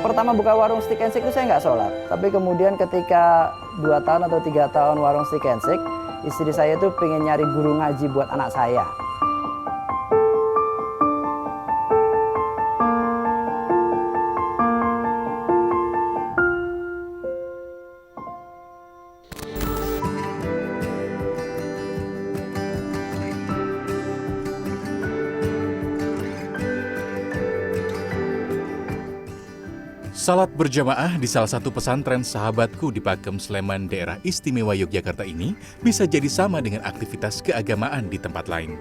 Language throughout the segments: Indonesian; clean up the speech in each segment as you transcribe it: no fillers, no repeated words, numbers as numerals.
Pertama buka warung stick and shake itu saya nggak sholat. Tapi kemudian ketika 2 tahun atau 3 tahun warung stick and shake, istri saya tuh pengen nyari guru ngaji buat anak saya. Salat berjamaah di salah satu pesantren sahabatku di Pakem, Sleman, daerah istimewa Yogyakarta ini bisa jadi sama dengan aktivitas keagamaan di tempat lain.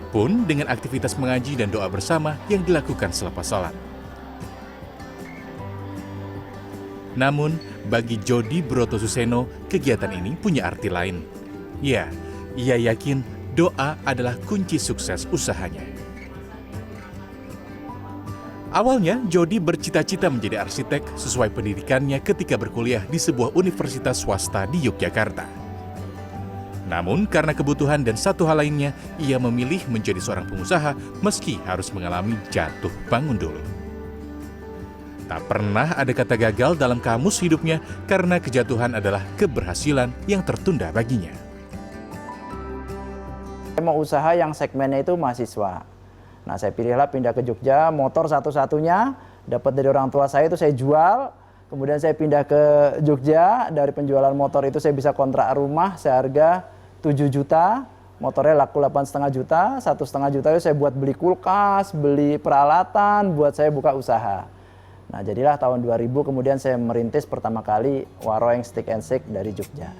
Pun dengan aktivitas mengaji dan doa bersama yang dilakukan selepas salat. Namun, bagi Jody Brotosuseno, kegiatan ini punya arti lain. Ya, ia yakin doa adalah kunci sukses usahanya. Awalnya, Jody bercita-cita menjadi arsitek sesuai pendidikannya ketika berkuliah di sebuah universitas swasta di Yogyakarta. Namun, karena kebutuhan dan satu hal lainnya, ia memilih menjadi seorang pengusaha meski harus mengalami jatuh bangun dulu. Tak pernah ada kata gagal dalam kamus hidupnya karena kejatuhan adalah keberhasilan yang tertunda baginya. Saya mau usaha yang segmennya itu mahasiswa. Nah, saya pilihlah pindah ke Jogja, motor satu-satunya, dapat dari orang tua saya itu saya jual. Kemudian saya pindah ke Jogja, dari penjualan motor itu saya bisa kontrak rumah seharga 7 juta. Motornya laku 8,5 juta, 1,5 juta itu saya buat beli kulkas, beli peralatan, buat saya buka usaha. Nah, jadilah tahun 2000 kemudian saya merintis pertama kali Waroeng Stick and Shake dari Jogja.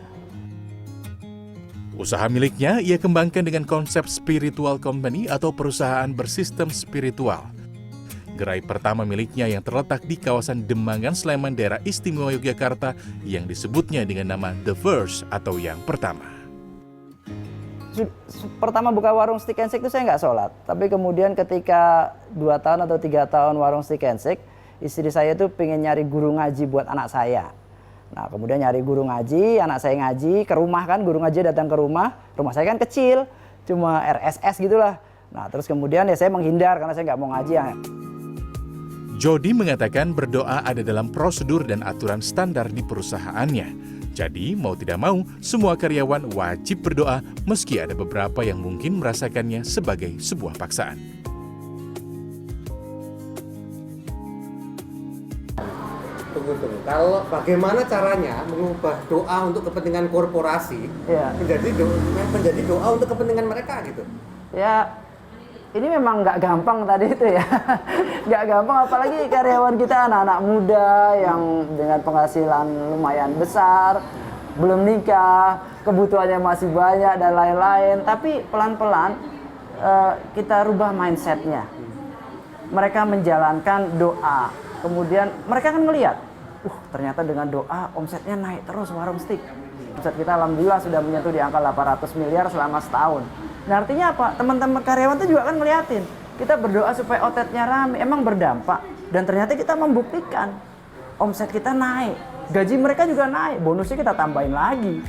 Usaha miliknya ia kembangkan dengan konsep spiritual company atau perusahaan bersistem spiritual. Gerai pertama miliknya yang terletak di kawasan Demangan, Sleman, daerah istimewa Yogyakarta yang disebutnya dengan nama The First atau yang pertama. Pertama buka warung stick and shake itu saya nggak sholat. Tapi kemudian ketika 2 tahun atau 3 tahun warung stick and shake, istri saya tuh pengen nyari guru ngaji buat anak saya. Nah, kemudian nyari guru ngaji, anak saya ngaji, ke rumah kan, guru ngaji datang ke rumah saya kan kecil, cuma RSS gitulah. Nah, terus kemudian ya saya menghindar karena saya nggak mau ngaji. Jody mengatakan berdoa ada dalam prosedur dan aturan standar di perusahaannya. Jadi, mau tidak mau, semua karyawan wajib berdoa meski ada beberapa yang mungkin merasakannya sebagai sebuah paksaan. Tunggu. Kalau bagaimana caranya mengubah doa untuk kepentingan korporasi menjadi doa untuk kepentingan mereka gitu? Ya, ini memang nggak gampang tadi itu ya. Nggak gampang, apalagi karyawan kita anak-anak muda yang dengan penghasilan lumayan besar, belum nikah, kebutuhannya masih banyak dan lain-lain. Tapi pelan-pelan kita rubah mindsetnya. Mereka menjalankan doa. Kemudian mereka kan melihat, ternyata dengan doa omsetnya naik terus warung stick. Omset kita alhamdulillah sudah menyentuh di angka 800 miliar selama setahun. Nah, artinya apa? Teman-teman karyawan itu juga kan ngeliatin. Kita berdoa supaya outletnya rame, emang berdampak. Dan ternyata kita membuktikan omset kita naik. Gaji mereka juga naik, bonusnya kita tambahin lagi.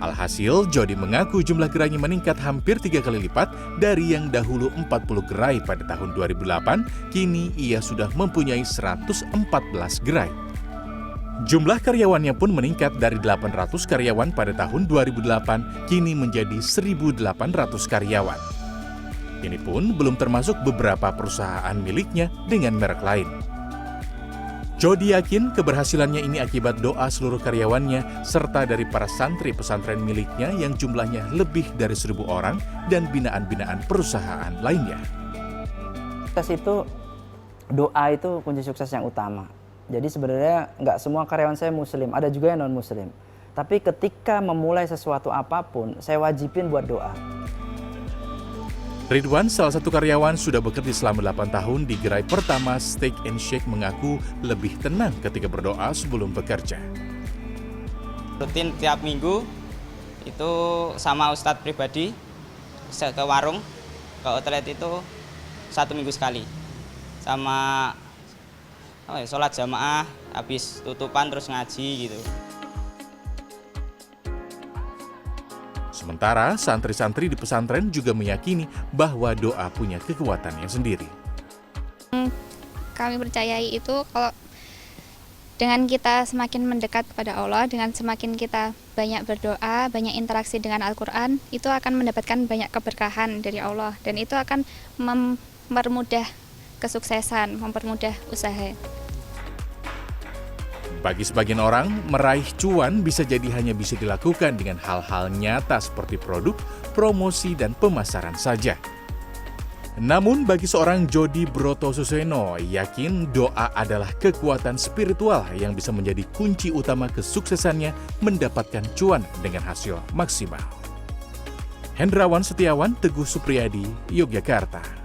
Alhasil, Jody mengaku jumlah gerainya meningkat hampir 3 kali lipat dari yang dahulu 40 gerai pada tahun 2008, kini ia sudah mempunyai 114 gerai. Jumlah karyawannya pun meningkat dari 800 karyawan pada tahun 2008, kini menjadi 1.800 karyawan. Ini pun belum termasuk beberapa perusahaan miliknya dengan merek lain. Jody yakin keberhasilannya ini akibat doa seluruh karyawannya serta dari para santri pesantren miliknya yang jumlahnya lebih dari 1.000 orang dan binaan-binaan perusahaan lainnya. Sukses itu, doa itu kunci sukses yang utama. Jadi sebenarnya nggak semua karyawan saya muslim, ada juga yang non-muslim. Tapi ketika memulai sesuatu apapun, saya wajibin buat doa. Ridwan, salah satu karyawan sudah bekerja selama 8 tahun di gerai pertama Steak and Shake mengaku lebih tenang ketika berdoa sebelum bekerja. Rutin tiap minggu itu sama ustadz pribadi ke warung, ke outlet itu 1 minggu sekali. Sama sholat jamaah, habis tutupan terus ngaji gitu. Sementara santri-santri di pesantren juga meyakini bahwa doa punya kekuatannya sendiri. Kami percayai itu kalau dengan kita semakin mendekat kepada Allah, dengan semakin kita banyak berdoa, banyak interaksi dengan Al-Quran, itu akan mendapatkan banyak keberkahan dari Allah. Dan itu akan mempermudah kesuksesan, mempermudah usaha. Bagi sebagian orang, meraih cuan bisa jadi hanya bisa dilakukan dengan hal-hal nyata seperti produk, promosi, dan pemasaran saja. Namun bagi seorang Jody Broto Suseno, yakin doa adalah kekuatan spiritual yang bisa menjadi kunci utama kesuksesannya mendapatkan cuan dengan hasil maksimal. Hendrawan Setiawan, Teguh Supriyadi, Yogyakarta.